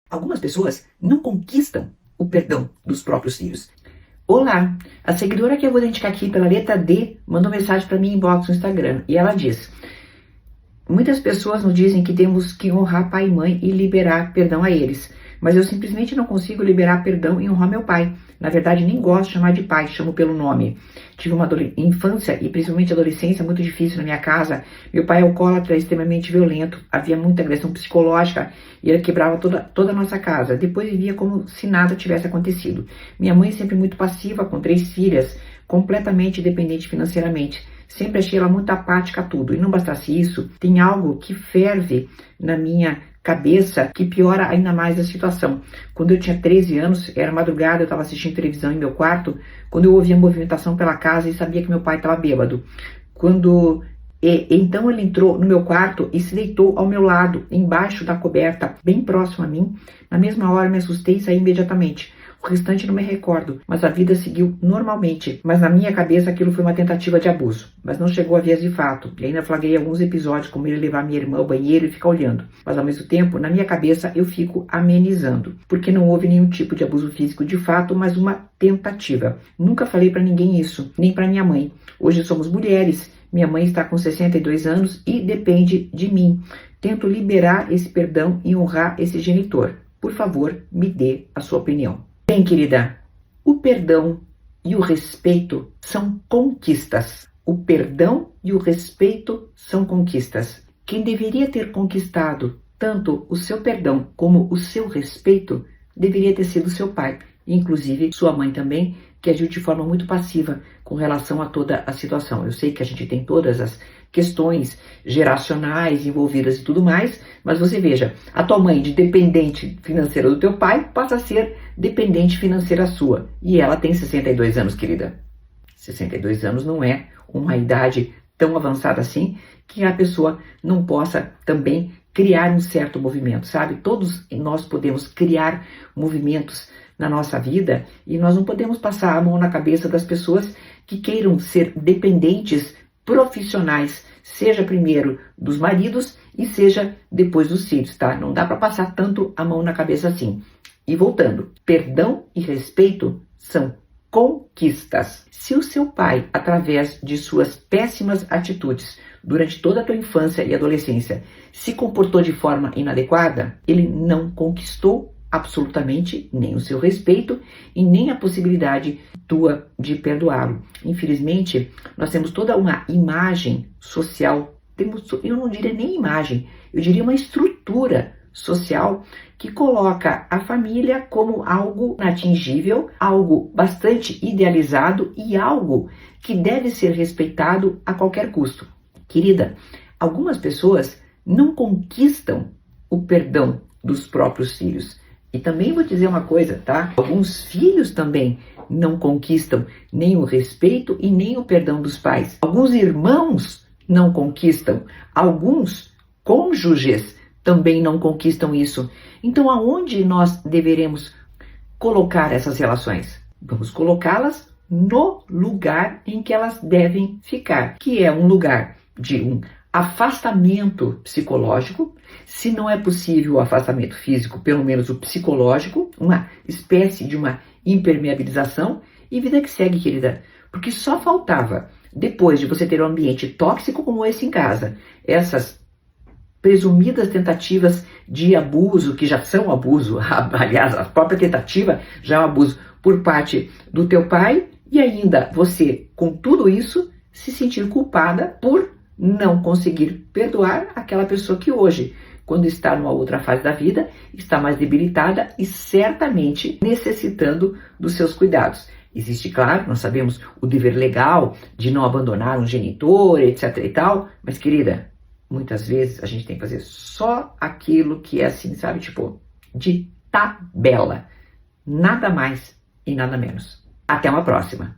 Algumas pessoas não conquistam o perdão dos próprios filhos. Olá, a seguidora que eu vou identificar aqui pela letra D mandou mensagem para mim em inbox no Instagram e ela diz: muitas pessoas nos dizem que temos que honrar pai e mãe e liberar perdão a eles, mas eu simplesmente não consigo liberar perdão e honrar meu pai. Na verdade, nem gosto de chamar de pai, chamo pelo nome. Tive uma infância e principalmente adolescência muito difícil na minha casa. Meu pai é alcoólatra, extremamente violento, havia muita agressão psicológica e ele quebrava toda a nossa casa. Depois vivia como se nada tivesse acontecido. Minha mãe sempre muito passiva, com 3 filhas, completamente dependente financeiramente. Sempre achei ela muito apática a tudo. E não bastasse isso, tem algo que ferve na minha cabeça que piora ainda mais a situação. Quando eu tinha 13 anos, era madrugada, eu estava assistindo televisão em meu quarto, quando eu ouvia movimentação pela casa e sabia que meu pai estava bêbado. Então ele entrou no meu quarto e se deitou ao meu lado, embaixo da coberta, bem próximo a mim. Na mesma hora me assustei e saí imediatamente. O restante não me recordo, mas a vida seguiu normalmente. Mas na minha cabeça aquilo foi uma tentativa de abuso. Mas não chegou a vias de fato. E ainda flagrei alguns episódios, como ele levar minha irmã ao banheiro e ficar olhando. Mas ao mesmo tempo, na minha cabeça, eu fico amenizando. Porque não houve nenhum tipo de abuso físico de fato, mas uma tentativa. Nunca falei pra ninguém isso, nem pra minha mãe. Hoje somos mulheres. Minha mãe está com 62 anos e depende de mim. Tento liberar esse perdão e honrar esse genitor. Por favor, me dê a sua opinião. Bem, querida, o perdão e o respeito são conquistas. O perdão e o respeito são conquistas. Quem deveria ter conquistado tanto o seu perdão como o seu respeito deveria ter sido seu pai, inclusive sua mãe também, que agiu de forma muito passiva com relação a toda a situação. Eu sei que a gente tem todas as questões geracionais envolvidas e tudo mais, mas você veja, a tua mãe de dependente financeira do teu pai passa a ser dependente financeira sua. E ela tem 62 anos, querida. 62 anos não é uma idade tão avançada assim que a pessoa não possa também criar um certo movimento, sabe? Todos nós podemos criar movimentos na nossa vida e nós não podemos passar a mão na cabeça das pessoas que queiram ser dependentes profissionais, seja primeiro dos maridos e seja depois dos filhos, tá? Não dá para passar tanto a mão na cabeça assim. E voltando, perdão e respeito são conquistas. Se o seu pai, através de suas péssimas atitudes durante toda a tua infância e adolescência, se comportou de forma inadequada, ele não conquistou absolutamente nem o seu respeito e nem a possibilidade tua de perdoá-lo. Infelizmente, nós temos toda uma imagem social, eu não diria nem imagem, eu diria uma estrutura social que coloca a família como algo inatingível, algo bastante idealizado e algo que deve ser respeitado a qualquer custo. Querida, algumas pessoas não conquistam o perdão dos próprios filhos. E também vou dizer uma coisa, tá? Alguns filhos também não conquistam nem o respeito e nem o perdão dos pais. Alguns irmãos não conquistam. Alguns cônjuges também não conquistam isso. Então, aonde nós deveremos colocar essas relações? Vamos colocá-las no lugar em que elas devem ficar, que é um lugar de um afastamento psicológico, se não é possível o afastamento físico, pelo menos o psicológico, uma espécie de uma impermeabilização e vida que segue, querida. Porque só faltava, depois de você ter um ambiente tóxico como esse em casa, essas presumidas tentativas de abuso, que já são abuso, aliás, a própria tentativa já é um abuso por parte do teu pai, e ainda você, com tudo isso, se sentir culpada por não conseguir perdoar aquela pessoa que hoje, quando está numa outra fase da vida, está mais debilitada e certamente necessitando dos seus cuidados. Existe, claro, nós sabemos o dever legal de não abandonar um genitor, etc e tal, mas querida, muitas vezes a gente tem que fazer só aquilo que é assim, sabe, tipo, de tabela. Nada mais e nada menos. Até uma próxima.